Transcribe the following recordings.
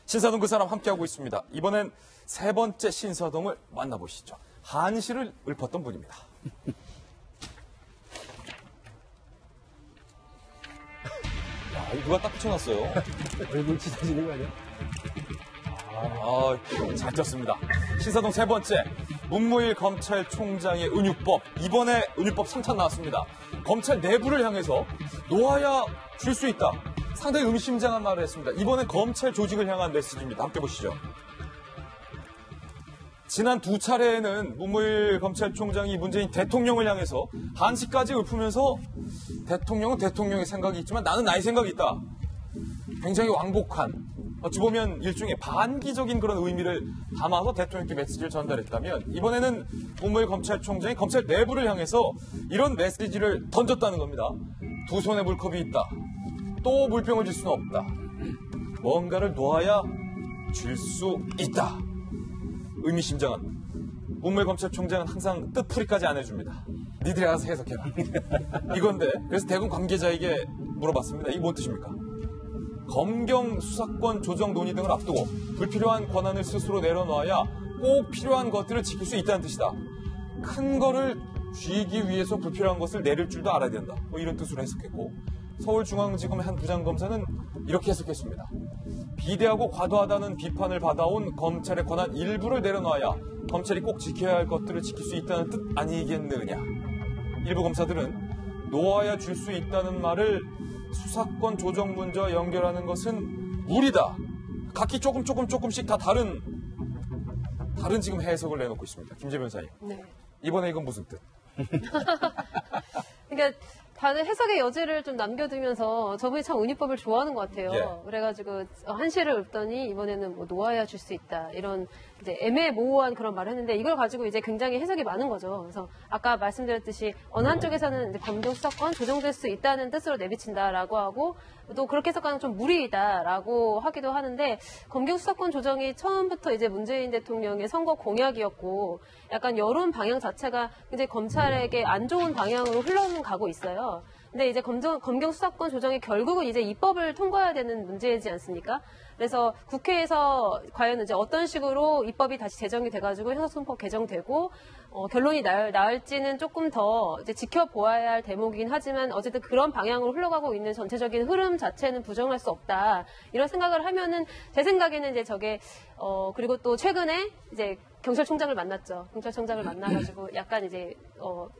신사동 그 사람 함께하고 있습니다. 이번엔 세 번째 신사동을 만나보시죠. 한시를 읊었던 분입니다. 야, 이거 누가 딱 붙여놨어요. 얼굴 찢어지는 거 아니야? 잘 떴습니다. 신사동 세 번째, 문무일 검찰총장의 은유법. 이번에 은유법 3탄 나왔습니다. 검찰 내부를 향해서 놓아야 줄 수 있다. 상당히 의미심장한 말을 했습니다. 이번엔 검찰 조직을 향한 메시지입니다. 함께 보시죠. 지난 두 차례에는 문무일 검찰총장이 문재인 대통령을 향해서 한시까지 읊으면서 대통령은 대통령의 생각이 있지만 나는 나의 생각이 있다. 굉장히 완곡한, 어찌 보면 일종의 반기적인 그런 의미를 담아서 대통령께 메시지를 전달했다면, 이번에는 문무일 검찰총장이 검찰 내부를 향해서 이런 메시지를 던졌다는 겁니다. 두 손에 물컵이 있다. 또 물병을 줄 수는 없다. 뭔가를 놓아야 줄 수 있다. 의미심장한. 문무일 검찰총장은 항상 뜻풀이까지 안 해줍니다. 니들이 알아서 해석해라. 이건데, 그래서 대검 관계자에게 물어봤습니다. 이게 뭔 뜻입니까? 검경 수사권 조정 논의 등을 앞두고 불필요한 권한을 스스로 내려놔야 꼭 필요한 것들을 지킬 수 있다는 뜻이다. 큰 거를 쥐기 위해서 불필요한 것을 내릴 줄도 알아야 된다. 뭐 이런 뜻으로 해석했고, 서울중앙지검의 한 부장검사는 이렇게 해석했습니다. 비대하고 과도하다는 비판을 받아온 검찰의 권한 일부를 내려놔야 검찰이 꼭 지켜야 할 것들을 지킬 수 있다는 뜻 아니겠느냐. 일부 검사들은 놓아야 줄 수 있다는 말을 수사권 조정 문제와 연결하는 것은 무리다. 각기 조금씩 다 다른 지금 해석을 내놓고 있습니다. 김재 변호사님. 네. 이번에 이건 무슨 뜻? 그러니까 다들 해석의 여지를 좀 남겨두면서 저분이 참 은유법을 좋아하는 것 같아요. 예. 그래가지고 한시를 읊더니 이번에는 뭐 놓아야 줄 수 있다. 이런 이제 애매모호한 그런 말을 했는데, 이걸 가지고 이제 굉장히 해석이 많은 거죠. 그래서 아까 말씀드렸듯이 어느 한쪽에서는 이제 검경 수사권 조정될 수 있다는 뜻으로 내비친다라고 하고, 또 그렇게 해석하는 좀 무리이다라고 하기도 하는데, 검경 수사권 조정이 처음부터 이제 문재인 대통령의 선거 공약이었고, 약간 여론 방향 자체가 이제 검찰에게 안 좋은 방향으로 흘러가고 있어요. 근데 이제 검경 수사권 조정이 결국은 이제 입법을 통과해야 되는 문제이지 않습니까? 그래서 국회에서 과연 이제 어떤 식으로 입법이 다시 제정이 돼가지고 형사소송법 개정되고 결론이 나을지는 조금 더 이제 지켜보아야 할 대목이긴 하지만, 어쨌든 그런 방향으로 흘러가고 있는 전체적인 흐름 자체는 부정할 수 없다. 이런 생각을 하면은, 제 생각에는 이제 저게 그리고 또 최근에 이제 경찰청장을 만났죠. 경찰청장을 만나가지고 약간 이제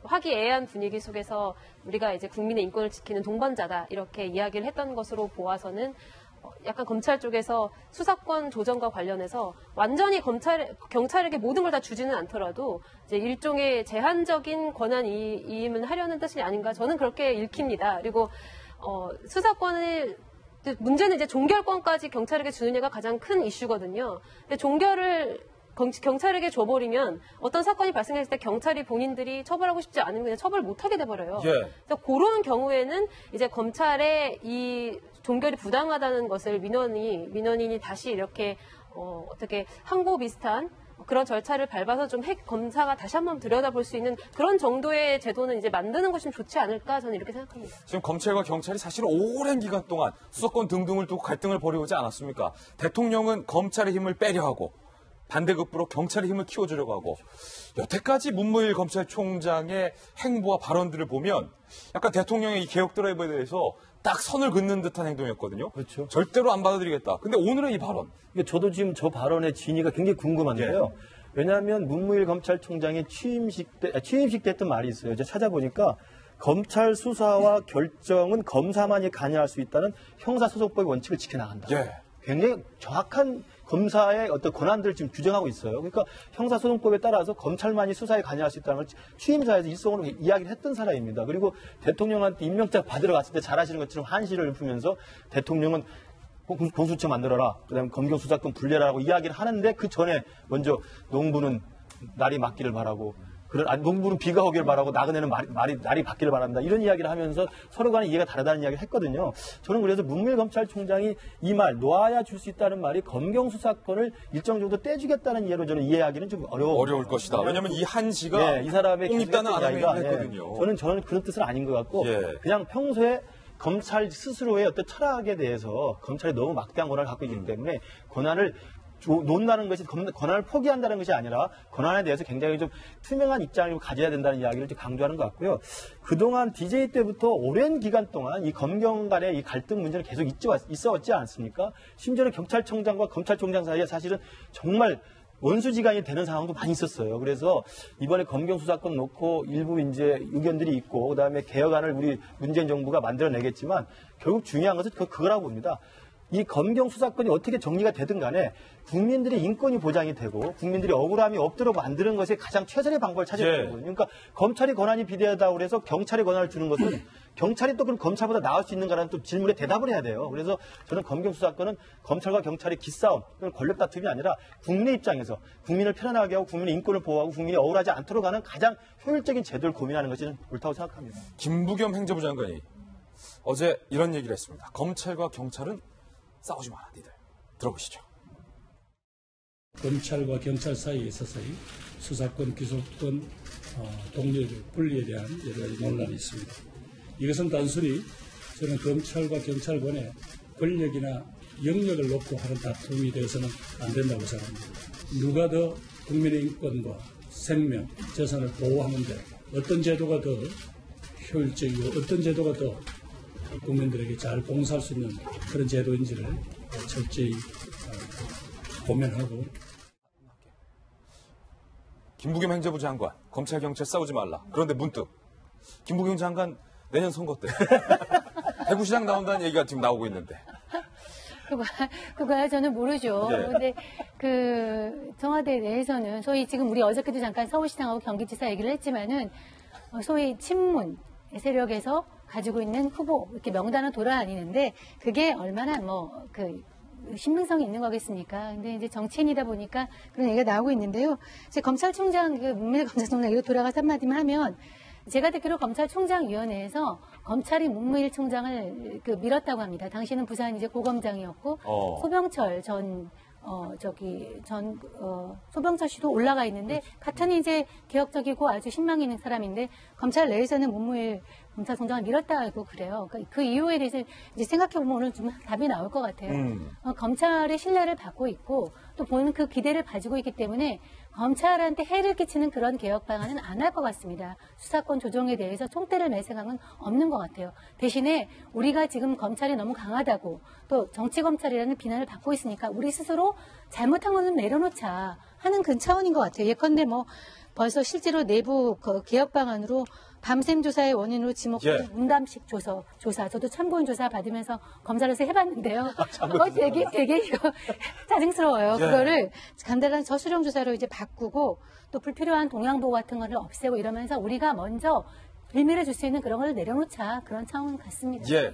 화기애애한 분위기 속에서 우리가 이제 국민의 인권을 지키는 동반자다, 이렇게 이야기를 했던 것으로 보아서는 약간 검찰 쪽에서 수사권 조정과 관련해서 완전히 경찰에게 모든 걸 다 주지는 않더라도 이제 일종의 제한적인 권한 이임은 하려는 뜻이 아닌가, 저는 그렇게 읽힙니다. 그리고 수사권을, 문제는 이제 종결권까지 경찰에게 주느냐가 가장 큰 이슈거든요. 근데 종결을 경찰에게 줘버리면 어떤 사건이 발생했을 때 경찰이 본인들이 처벌하고 싶지 않으면 그냥 처벌 못하게 돼버려요. 예. 그래서 그런 경우에는 이제 검찰의 이 종결이 부당하다는 것을 민원인이 다시 이렇게 어떻게 항고 비슷한 그런 절차를 밟아서 좀 검사가 다시 한번 들여다볼 수 있는 그런 정도의 제도는 이제 만드는 것이 좀 좋지 않을까, 저는 이렇게 생각합니다. 지금 검찰과 경찰이 사실 오랜 기간 동안 수사권 등등을 두고 갈등을 벌여오지 않았습니까? 대통령은 검찰의 힘을 빼려 하고, 반대급부로 경찰의 힘을 키워주려고 하고, 여태까지 문무일 검찰총장의 행보와 발언들을 보면 약간 대통령의 이 개혁 드라이브에 대해서 딱 선을 긋는 듯한 행동이었거든요. 그렇죠. 절대로 안 받아들이겠다. 근데 오늘의 이 발언. 저도 지금 저 발언의 진위가 굉장히 궁금한데요. 예. 왜냐하면 문무일 검찰총장의 취임식 때 했던 말이 있어요. 이제 찾아보니까 검찰 수사와 결정은 검사만이 관여할 수 있다는 형사소송법의 원칙을 지켜나간다. 예. 굉장히 정확한 검사의 어떤 권한들을 지금 규정하고 있어요. 그러니까 형사소송법에 따라서 검찰만이 수사에 관여할 수 있다는 걸 취임사에서 일성으로 이야기를 했던 사람입니다. 그리고 대통령한테 임명장 받으러 갔을 때 잘하시는 것처럼 한시를 읊으면서 대통령은 공수처 만들어라, 그다음에 검경 수사권 분리하라고 이야기를 하는데, 그 전에 먼저 농부는 날이 맞기를 바라고, 농부는 비가 오기를 바라고, 나그네는 날이 바뀌기를 바랍니다. 이런 이야기를 하면서 서로 간에 이해가 다르다는 이야기를 했거든요. 저는 그래서 문무일 검찰총장이 이 말, 놓아야 줄 수 있다는 말이 검경 수사권을 일정 정도 떼주겠다는 이해로 저는 이해하기는 좀 어려울 것이다. 왜냐하면 이 한시가 이 사람의 꽁립다는 이야기가 아담을 했거든요. 저는 그런 뜻은 아닌 것 같고, 예. 그냥 평소에 검찰 스스로의 어떤 철학에 대해서 검찰이 너무 막대한 권한을 갖고 있기 때문에 권한을 논다는 것이 권한을 포기한다는 것이 아니라 권한에 대해서 굉장히 좀 투명한 입장을 가져야 된다는 이야기를 좀 강조하는 것 같고요. 그동안 DJ 때부터 오랜 기간 동안 이 검경 간의 이 갈등 문제는 계속 있어 왔지 않습니까? 심지어는 경찰청장과 검찰총장 사이에 사실은 정말 원수지간이 되는 상황도 많이 있었어요. 그래서 이번에 검경 수사권 놓고 일부 이제 의견들이 있고 그다음에 개혁안을 우리 문재인 정부가 만들어내겠지만 결국 중요한 것은 그거라고 봅니다. 이 검경 수사권이 어떻게 정리가 되든 간에 국민들의 인권이 보장이 되고 국민들이 억울함이 없도록 만드는 것이 가장 최선의 방법을 찾아야 되거든요. 그러니까 검찰이 권한이 비대하다고 그래서 경찰이 권한을 주는 것은 경찰이 또 그럼 검찰보다 나을 수 있는가라는 또 질문에 대답을 해야 돼요. 그래서 저는 검경 수사권은 검찰과 경찰의 기싸움, 권력 다툼이 아니라 국민의 입장에서 국민을 편안하게 하고 국민의 인권을 보호하고 국민이 억울하지 않도록 하는 가장 효율적인 제도를 고민하는 것이 옳다고 생각합니다. 김부겸 행정부 장관이 어제 이런 얘기를 했습니다. 검찰과 경찰은 싸우지 마라, 니들. 들어보시죠. 검찰과 경찰 사이에 있어서의 수사권, 기소권, 독립, 분리에 대한 여러 가지 논란이 있습니다. 이것은 단순히 저는 검찰과 경찰권의 권력이나 영역을 놓고 하는 다툼이 되어서는 안 된다고 생각합니다. 누가 더 국민의 인권과 생명, 재산을 보호하는데 어떤 제도가 더 효율적이고 어떤 제도가 더 국민들에게 잘 봉사할 수 있는 그런 제도인지를 철저히 고민하고. 김부겸 행정부 장관, 검찰, 경찰 싸우지 말라. 그런데 문득 김부겸 장관 내년 선거 때 대구시장 나온다는 얘기가 지금 나오고 있는데. 그거야 저는 모르죠. 네. 근데 그 청와대 내에서는 소위 지금 우리 어저께도 잠깐 서울시장하고 경기지사 얘기를 했지만은 소위 친문 세력에서 가지고 있는 후보 이렇게 명단을 돌아다니는데 그게 얼마나 신빙성이 있는 거겠습니까? 근데 이제 정치인이다 보니까 그런 얘기가 나오고 있는데요. 이제 검찰총장, 문민일 검찰총장 이거 돌아가서 한마디만 하면 제가 듣기로 검찰총장위원회에서 검찰이 문무일 총장을 밀었다고 합니다. 당시는 부산 이제 고검장이었고 소병철 소병철 씨도 올라가 있는데 같은 이제 개혁적이고 아주 신망 있는 사람인데 검찰 내에서는 문무일 검찰총장을 밀었다고 그래요. 그러니까 그 이유에 대해서 이제 생각해보면 오늘 좀 답이 나올 것 같아요. 검찰의 신뢰를 받고 있고 또 보는 그 기대를 가지고 있기 때문에 검찰한테 해를 끼치는 그런 개혁 방안은 안 할 것 같습니다. 수사권 조정에 대해서 총대를 맬 생각은 없는 것 같아요. 대신에 우리가 지금 검찰이 너무 강하다고 또 정치검찰이라는 비난을 받고 있으니까 우리 스스로 잘못한 거는 내려놓자 하는 그 차원인 것 같아요. 예컨대 벌써 실제로 내부 개혁 방안으로 밤샘 조사의 원인으로 지목된 문담식 조사. 저도 참고인 조사 받으면서 검사로서 해봤는데요. 되게 이거 짜증스러워요. 그거를 간단한 저수령 조사로 이제 바꾸고 또 불필요한 동향보고 같은 거를 없애고 이러면서 우리가 먼저 빌미를 줄 수 있는 그런 걸 내려놓자. 그런 차원 같습니다. 예.